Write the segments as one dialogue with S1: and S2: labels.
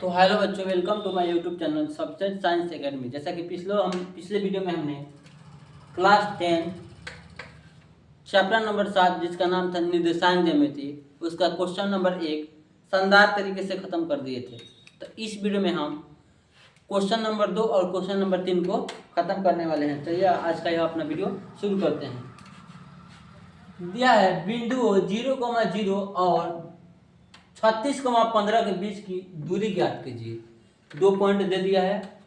S1: तो हेलो बच्चों, welcome to my YouTube channel Subject Science Academy. जैसा कि पिछले वीडियो में हमने क्लास 10 चैप्टर नंबर 7 जिसका नाम था निर्देशांक ज्यामिति, उसका क्वेश्चन नंबर 1 शानदार तरीके से ख़त्म कर दिए थे। तो इस वीडियो में हम क्वेश्चन नंबर 2 और क्वेश्चन नंबर 3 को ख़त्म करने वाले हैं। चलिए आज का यह अपना वीडियो शुरू करते हैं। दिया है बिंदु 0,0 और 36,15 के बीच की दूरी ज्ञात कीजिए। 2 पॉइंट दे दिया है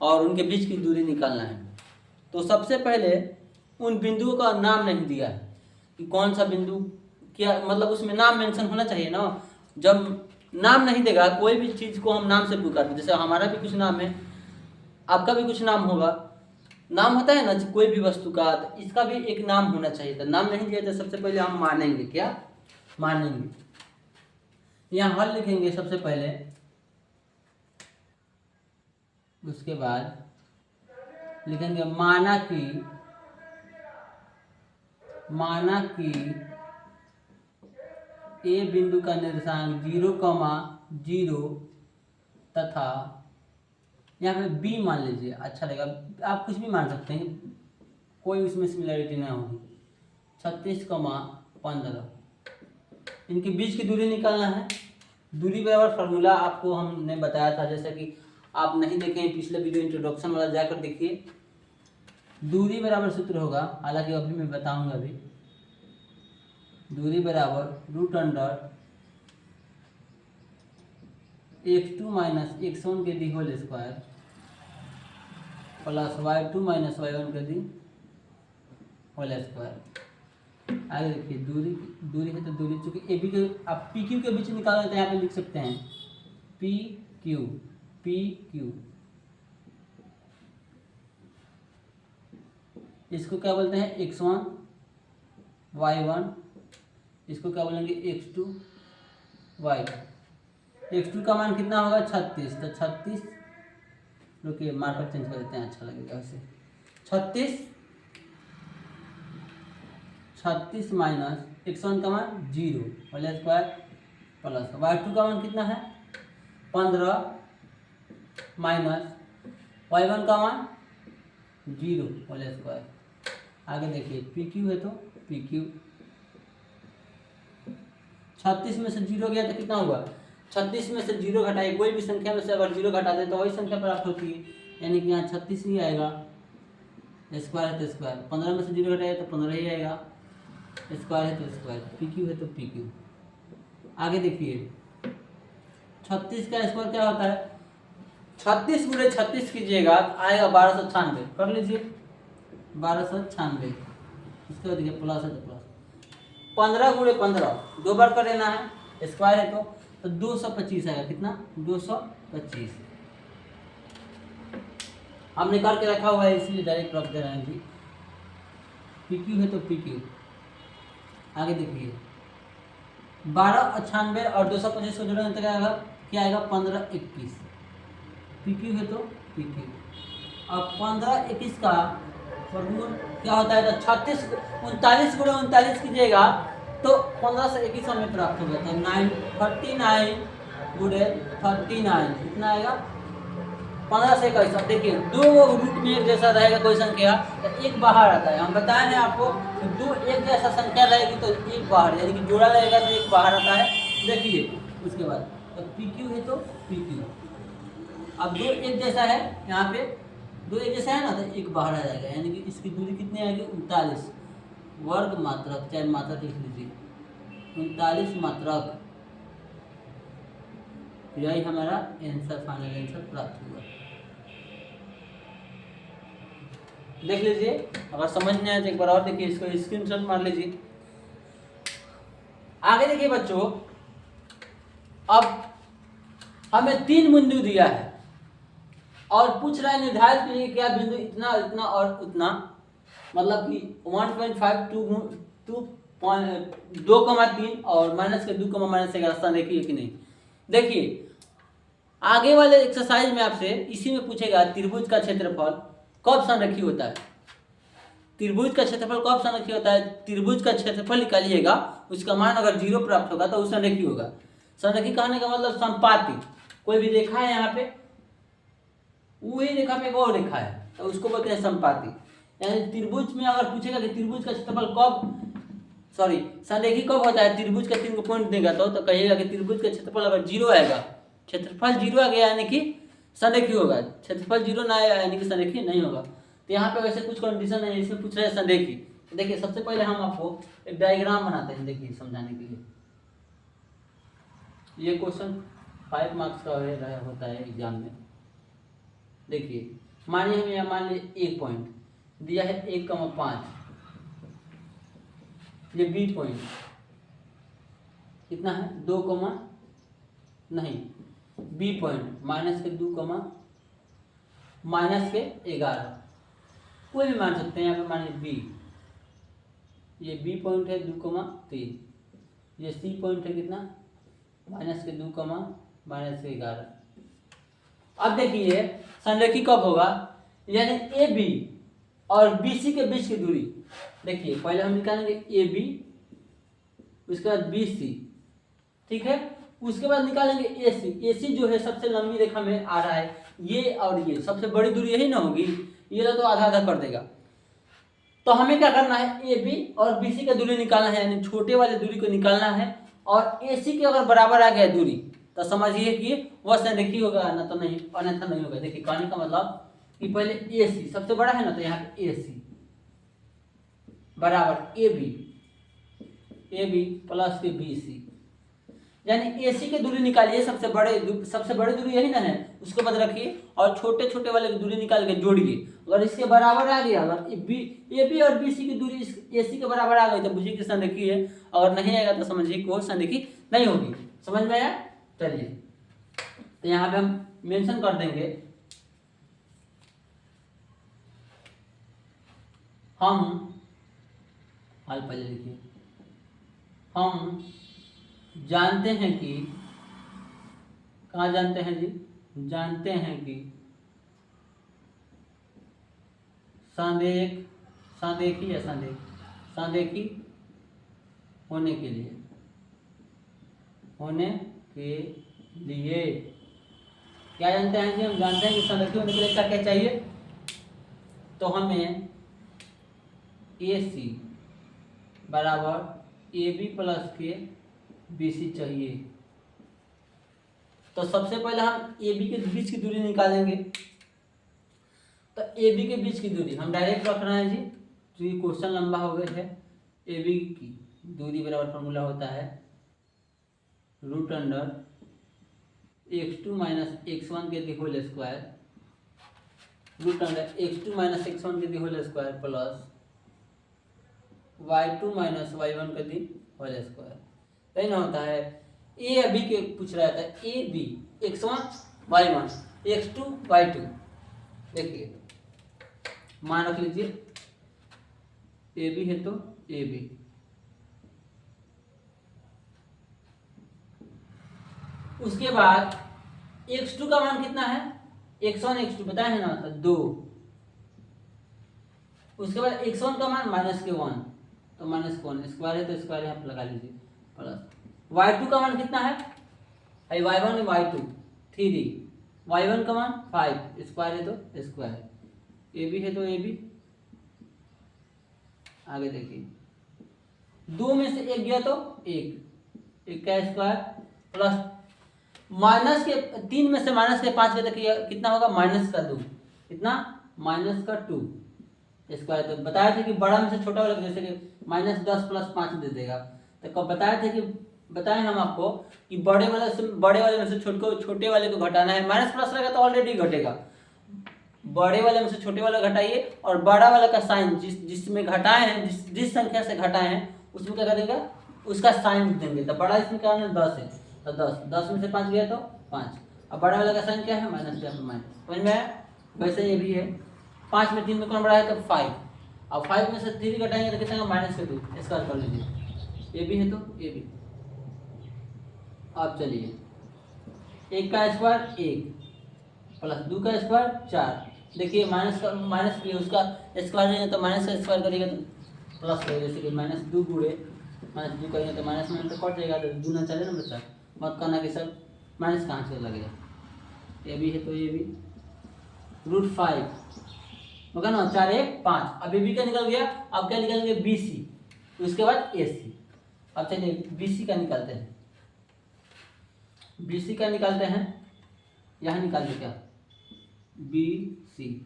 S1: और उनके बीच की दूरी निकालना है। तो सबसे पहले उन बिंदुओं का नाम नहीं दिया है कि कौन सा बिंदु, क्या मतलब उसमें नाम मेंशन होना चाहिए ना। जब नाम नहीं देगा, कोई भी चीज़ को हम नाम से पुकारते हैं। जैसे हमारा भी कुछ नाम है, आपका भी कुछ नाम होगा, नाम होता है ना कोई भी वस्तु का, तो इसका भी एक नाम होना चाहिए था। नाम नहीं दिया तो सबसे पहले हम मानेंगे, क्या मानेंगे। यहाँ हल लिखेंगे सबसे पहले, उसके बाद लिखेंगे माना कि ए बिंदु का निर्देशांक 0,0 तथा यहाँ पे बी मान लीजिए, अच्छा लगेगा। आप कुछ भी मान सकते हैं, कोई उसमें सिमिलरिटी ना होगी। 36,15 इनके बीच की दूरी निकालना है। दूरी बराबर फार्मूला आपको हमने बताया था, जैसे कि आप नहीं देखे हैं पिछले वीडियो इंट्रोडक्शन वाला, जाकर देखिए। दूरी बराबर सूत्र होगा, हालांकि अभी मैं बताऊंगा। अभी दूरी बराबर √x2 माइनस x1 के the whole square plus y2 minus y1 के दी होल स्क्वायर। आगे देखिए, दूरी है तो दूरी, चूंकि ए बी के आप पी क्यू के बीच निकालना है तो यहाँ पे लिख सकते हैं पी क्यू। इसको क्या बोलते हैं x1 y1, इसको क्या बोलेंगे x2 y2। x2 का मान कितना होगा 36, तो 36, रुकिए मार्कर चेंज कर देते हैं, अच्छा लगेगा वैसे। 36 माइनस x1 का मान 0 होल स्क्वायर प्लस y2 का मान कितना है 15 माइनस y1 का मान 0 होल स्क्वायर। आगे देखिए पी क्यू है तो पी क्यू, 36 में से 0 गया तो कितना हुआ, 36 में से 0 घटाए, कोई भी संख्या में से अगर 0 घटा दे तो वही संख्या प्राप्त होती है, यानी कि यहाँ 36 ही आएगा। स्क्वायर है तो स्क्वायर, 15 में से 0 घटाए तो 15 ही आएगा। स्क्वायर है तो स्क्वायर, पी क्यू है तो पी क्यू। आगे देखिए 36 का स्क्वायर क्या होता है, 36 गुणे 36 कीजिएगा तो आएगा 1296, कर लीजिए 1296। इसके बाद देखिए प्लस है तो प्लस, 15 गुणे 15 दो बार कर लेना है, स्क्वायर है तो 225 आएगा। कितना 225 हमने करके रखा हुआ है, इसलिए डायरेक्ट रख दे रहे हैं जी। पी क्यू है तो पी क्यू। आगे देखिए 1298 और 225 को जोड़ने तक आएगा, क्या आएगा 1521। पी क्यू है तो पी क्यू। अब 1521 का वर्गमूल क्या होता है, तो 39 गुणे 39 कीजिएगा तो 15 से 21 हमें प्राप्त होगा, तो 39 गुणे 39 कितना आएगा 15 से 21। अब देखिए दो रूट में एक जैसा रहेगा कोई संख्या तो एक बाहर आता है। हम बताए हैं आपको कि दो एक जैसा संख्या रहेगी तो एक बाहर, यानी कि जोड़ा रहेगा तो एक बाहर आता है। देखिए उसके बाद तो पी क्यू है तो पी क्यू। अब दो एक जैसा है, यहाँ पे दो एक जैसा है ना, तो एक बाहर आ जाएगा, यानी कि इसकी दूरी कितनी आएगी 39 वर्ग मात्रक, चाहे मात्रक लिख लीजिए 39 मात्रक। यही हमारा आंसर, फाइनल आंसर प्राप्त हुआ। देख लीजिए, अगर समझ नहीं आया तो एक बार और देखिए, इसको स्क्रीनशॉट मार लीजिए। आगे देखिए बच्चों, अब हमें 3 बिंदु दिया है और पूछ रहा है निर्धारित कीजिए क्या बिंदु इतना इतना और उतना, मतलब कि 1.5 2,3 और माइनस के 2, माइनस का रास्ता देखिए कि नहीं। देखिए आगे वाले एक्सरसाइज में आपसे इसी में पूछेगा त्रिभुज का क्षेत्रफल कब संरेखी होता है। त्रिभुज का क्षेत्रफल कब संरेखी होता है, त्रिभुज का क्षेत्रफल निकालिएगा, उसका मान अगर 0 प्राप्त होगा तो वो संरेखी होगा। संरेखी कहने का मतलब संपाती, कोई भी रेखा है यहाँ पे, वही रेखा पे एक और रेखा है, तो उसको बोलते हैं समपाती। यानी त्रिभुज में अगर पूछेगा कि त्रिभुज का क्षेत्रफल संरेखी कब होता है, त्रिभुज का 3 पॉइंट देगा तो कहिएगा कि त्रिभुज का क्षेत्रफल अगर 0 आएगा, क्षेत्रफल 0 आ गया यानी कि संरेखी होगा, क्षेत्रफल 0 ना आया यानी कि संरेखी नहीं होगा। तो यहाँ पे वैसे कुछ कंडीशन है, इसमें पूछ रहे हैं संरेखी। तो देखिए सबसे पहले हम आपको एक डायग्राम बनाते हैं, देखिए समझाने के लिए। ये क्वेश्चन 5 मार्क्स का होता है एग्जाम में। देखिए मानिए हमें यहाँ मान लीजिए 1 पॉइंट दिया है 1,5, ये बी पॉइंट कितना है 2, नहीं बी पॉइंट -2, -11, कोई भी मान सकते हैं। यहाँ पे मानिए बी, ये बी पॉइंट है 2,3, ये सी पॉइंट है कितना -2, -11। अब देखिए संरेखी कब होगा, यानी ए बी और बी सी के बीच की दूरी। देखिए पहले हम निकालेंगे ए बी, उसके बाद बी सी, ठीक है। उसके बाद निकालेंगे ए सी। ए सी जो है सबसे लंबी रेखा में आ रहा है, ये और ये सबसे बड़ी दूरी यही ना होगी, ये तो आधा आधा कर देगा। तो हमें क्या करना है, ए बी और बी सी का दूरी निकालना है, यानी छोटे वाले दूरी को निकालना है। और ए सी के अगर बराबर आ गया दूरी तो समझिए कि वह संरेखी होगा, ना तो नहीं, अन्यथा नहीं होगा। देखिए कहने का मतलब कि पहले ए सी सबसे बड़ा है ना, तो यहाँ पे ए सी बराबर ए बी प्लस के बी सी, यानी ए सी की दूरी निकालिए, सबसे बड़ी दूरी यही ना है, उसके बाद रखिए और छोटे छोटे वाले की दूरी निकाल के जोड़िए। अगर इसके बराबर आ गया, अगर ए बी और बी सी की दूरी ए सी के बराबर आ गई तो बुझिए कि संरेखी है, अगर नहीं आएगा तो समझिए कि वो संरेखी नहीं होगी। समझ में आया? चलिए तो यहाँ पे हम मेंशन कर देंगे, हम हाल पहले लिखिए, हम जानते हैं कि, कहाँ जानते हैं जी, जानते हैं कि संरेखी होने के लिए क्या जानते हैं जी, हम जानते हैं कि संरेखी होने के लिए क्या क्या चाहिए, तो हमें ए सी बराबर ए बी प्लस के बी सी चाहिए। तो सबसे पहले हम ए बी के बीच की दूरी निकालेंगे। तो ए बी के बीच की दूरी हम डायरेक्ट रख रहे हैं जी, क्योंकि क्वेश्चन लंबा हो गया है। ए बी की दूरी बराबर फॉर्मूला होता है √x2 - x1 के the whole square, √x2 - x1 के the whole square plus y2 - y1 का दी होल स्क्वायर। सही ना होता है। ए या बी के पूछ रहा था, A B x1 y1 x2 y2। देखिए मान रख लीजिए ए बी है तो ए बी, उसके बाद x2 का मान कितना है, x1 x2 बताया है ना, तो 2। उसके बाद x1 का मान -1, तो -1 स्क्वायर है तो स्क्वायर यहाँ पर लगा लीजिए, प्लस y2 का मान कितना है, y1 y2 3, y1 का मान 5, स्क्वायर है तो स्क्वायर, ए बी है तो ए बी। आगे देखिए 2 में से 1 गया तो 1 का स्क्वायर प्लस माइनस के 3 में से -5 गया तो कितना होगा, -2, कितना -2 स्क्वायर। तो बताया था कि बड़ा में से छोटा वाला, जैसे कि -10 + 5 दे देगा। तो कब बताया था कि बताएं हम आपको कि बड़े वाले में से छोटे वाले को घटाना है, माइनस प्लस रहेगा तो ऑलरेडी घटेगा। बड़े वाले में से छोटे वाला घटाइए और बड़ा वाला का साइन जिसमें घटाए हैं, जिस संख्या से घटाए हैं उसमें क्या करेगा, उसका साइन देंगे। तो बड़ा इसमें क्या है 10 है, तो 10 में से 5 गया तो 5। अब बड़ा वाला का साइन क्या है, माइनस समझ में आया। वैसे ये भी है, 5 में 3 में कौन बड़ा है तो 5। अब 5 में से 3 घटाएंगे तो कितना -2, स्क्वायर कर लीजिए। ए बी है तो ए बी। अब चलिए 1 का स्क्वायर 1 प्लस 2 का स्क्वायर 4। देखिए माइनस भी उसका स्क्वायर रहेगा तो माइनस का स्क्वायर करेगा तो प्लस करेगा, जैसे कि -2 गुणे -2 करेंगे तो माइनस तो कट जाएगा, तो 2 ना चले ना बच्चा, मत करना कि सर माइनस कहाँ से लगेगा। ये भी है तो ये भी √5 होगा ना, 4 1 5। अब ये भी क्या निकल गया, अब क्या निकल गया BC, उसके बाद AC। अब चलिए BC का निकालते हैं, BC का निकालते हैं, यहाँ निकाल दे क्या BC।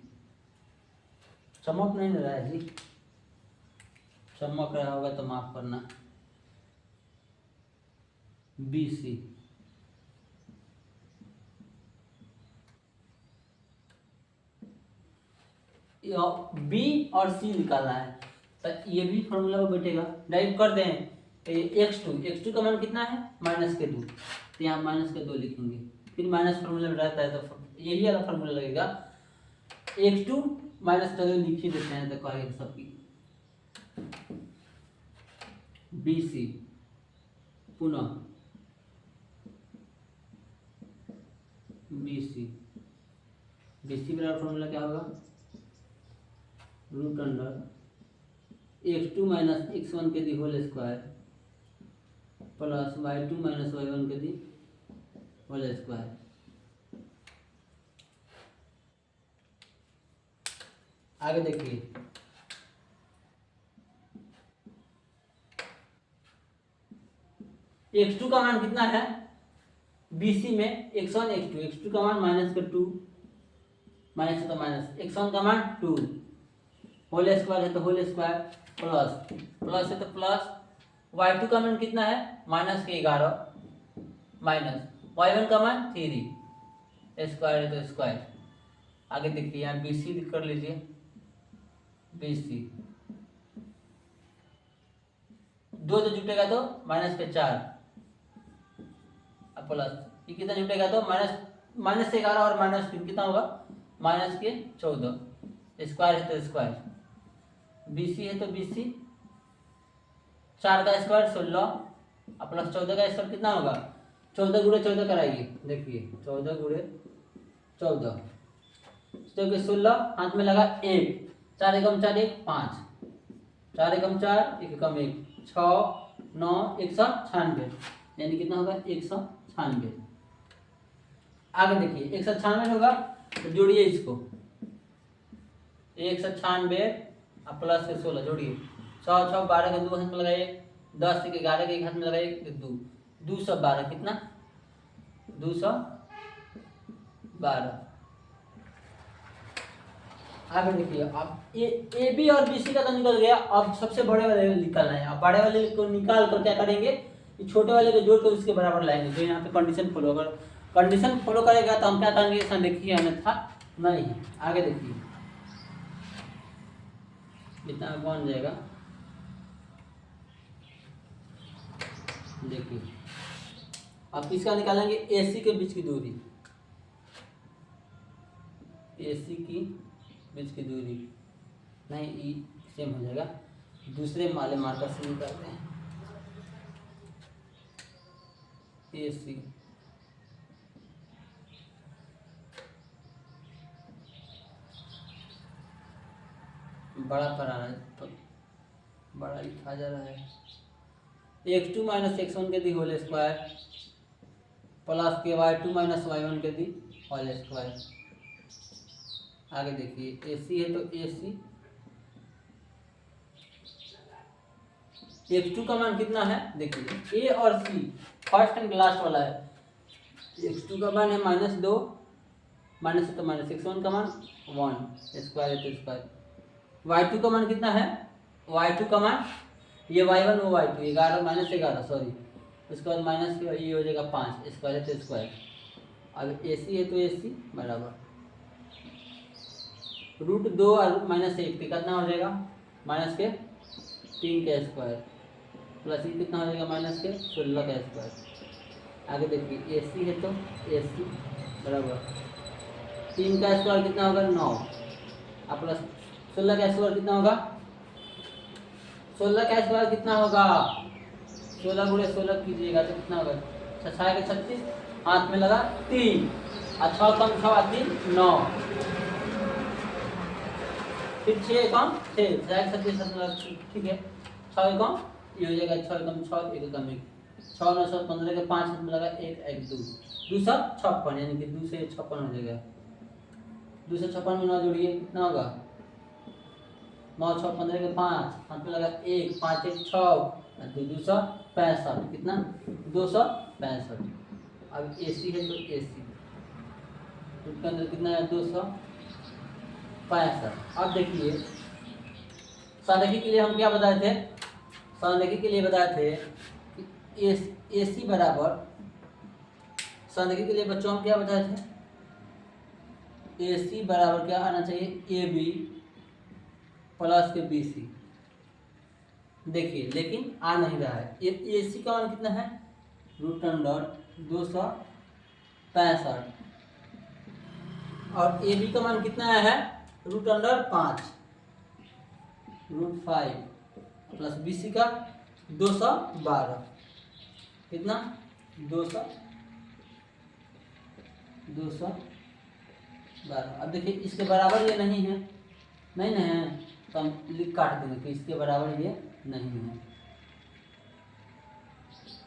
S1: चमक नहीं रहा है जी, चमक रहा होगा तो माफ करना। BC B और C निकालना है, तो ये भी फॉर्मूला में बैठेगा, डाइव कर दें। x2 का मान कितना है -2, तो यहाँ -2 लिखेंगे, फिर माइनस फॉर्मूला में रहता है तो यही वाला फॉर्मूला लगेगा। x2 -2 लिख ही देते हैं तो कहेगा सबकी। BC पुनः BC बराबर फॉर्मूला क्या होगा, √x2 - x1 के the whole square plus y2 - y1 के दी होल स्क्वायर। आगे देखिए, x2 का मान कितना है BC में, x1 x2 का मान -2 माइनस है तो माइनस, x1 का मान 2, होल स्क्वायर है तो होल स्क्वायर, प्लस है तो प्लस, y2 का मान कितना है -11 माइनस y1 का मान 3, स्क्वायर है तो स्क्वायर। आगे देखिए यहाँ BC कर लीजिए, BC 2 तो जुटेगा तो -4 प्लस ये कितना जुटेगा तो -11 और -3 कितना होगा -14, स्क्वायर है तो स्क्वायर। BC है तो BC 4 का स्क्वायर 16 प्लस 14 का स्क्वायर कितना होगा, 14 गुणे 14 कराइए, देखिए 14 गुणे 14 तो 16, हाथ में लगा 1, 4 एकम 4 1 5, 4 एकम 4 1 एकम 1 6 9 196, यानी कितना होगा 196। आगे देखिए 196 होगा तो जोड़िए इसको, 196 प्लस 16 जोड़िए, 6 6 12 के 2 हाथ में लगाइए, 10 के 11 के 1 हाथ में लगाइए, 2 212 कितना 212। आगे देखिए, अब ए बी और BC का तो निकल गया, अब सबसे बड़े वाले निकालना है। अब बड़े वाले को निकाल कर क्या करेंगे, छोटे वाले को जोड़ कर उसके बराबर लाएंगे, जो यहाँ पे कंडीशन फॉलो कर, कंडीशन फॉलो करेगा तो हम क्या करेंगे, ऐसा देखिए अन्यथा नहीं। आगे देखिए इतना बन जाएगा, देखिए अब किसका निकालेंगे, AC के बीच की दूरी, AC की बीच की दूरी नहीं, ई सेम हो जाएगा, दूसरे वाले मार्कर से निकालते हैं। AC बड़ा पर आ रहा है तो बड़ा लिखा जा रहा है, x2 - x1 के दी होल स्क्वायर प्लस के y2 - y1 के दी होल स्क्वायर। आगे देखिए AC है तो AC, x2 का मान कितना है, देखिए A और C फर्स्ट एंड लास्ट वाला है, x2 का मान है -2 माइनस है तो माइनस, x1 का मान 1, स्क्वायर है तो स्क्वायर। y2 का मान कितना है, y2 का मान ये y1 वो y2 11 -11 सॉरी, उसके बाद माइनस ये हो जाएगा 5, स्क्वायर है तो स्क्वायर। अब AC है तो AC बराबर √2 और -1 के कितना हो जाएगा, -3 का स्क्वायर प्लस ये कितना हो जाएगा -16 का स्क्वायर। आगे देखिए AC है तो AC बराबर 3 का स्क्वायर कितना होगा 9 और प्लस 16 का स्क्वायर कितना होगा, 16 का स्क्वायर कितना होगा, 16 गुणे 16 कीजिएगा तो कितना होगा, 6 के 36, हाथ में लगा 3 और 6 कम 6 3 9, फिर 6 कम 6 6 के 36 ठीक है, 6 कम ये हो जाएगा, 6 कम 6 1 कम 1 6 9 7 15 के 5 हाथ में लगा 1 1 2 256 यानी कि 2 से 56 हो जाएगा। 256 में 9 जोड़िए कितना होगा 9 6 15 के 5 हाथ में लगा 1 5 1 6 और 265 कितना 265। अब AC है तो AC रूट के अंदर कितना है 265। अब देखिए सादगी के लिए हम क्या बताए थे, सादगी के लिए बताए थे कि AC बराबर, सादगी के लिए बच्चों हम क्या बताए थे, AC बराबर क्या आना चाहिए AB प्लस के BC। देखिए लेकिन आ नहीं रहा है। AC का मान कितना है रूट अंडर 265 और AB का मान कितना है root under 5 root 5 plus BC का 212 कितना 212। अब देखिए इसके बराबर ये नहीं है, नहीं ना है तो हम लिख काट देंगे कि इसके बराबर ये नहीं है।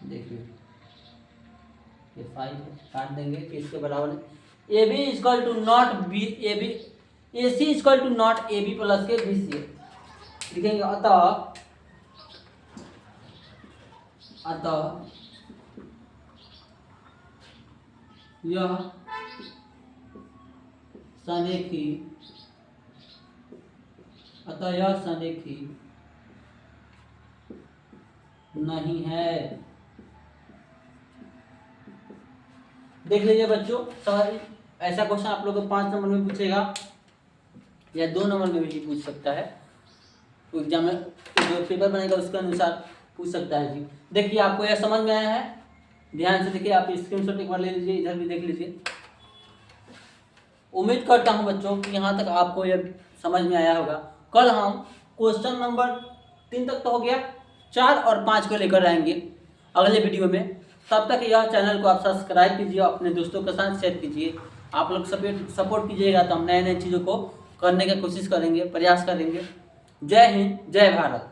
S1: देखिए ये 5 काट देंगे कि इसके बराबर AB equal to not B AB AC equal to not AB plus के BC लिखेंगे। अतः यह सनेखी, अतः यह सनेखी नहीं है। देख लीजिए बच्चों, ऐसा क्वेश्चन आप लोग को 5 नंबर में पूछेगा या 2 नंबर में भी पूछ सकता है। तो एग्जाम में जो पेपर बनेगा उसके अनुसार पूछ सकता है जी। देखिए आपको यह समझ में आया है, ध्यान से देखिए, आप स्क्रीनशॉट एक बार ले लीजिए, इधर भी देख लीजिए। उम्मीद करता हूं बच्चों कि यहाँ तक आपको यह समझ में आया होगा। कल हम क्वेश्चन नंबर 3 तक तो हो गया, 4 और 5 को लेकर आएंगे अगले वीडियो में। तब तक यह चैनल को आप सब्सक्राइब कीजिए, अपने दोस्तों के साथ शेयर कीजिए। आप लोग सपोर्ट कीजिएगा तो हम नए नए चीज़ों को करने की कोशिश करेंगे, प्रयास करेंगे। जय हिंद, जय भारत।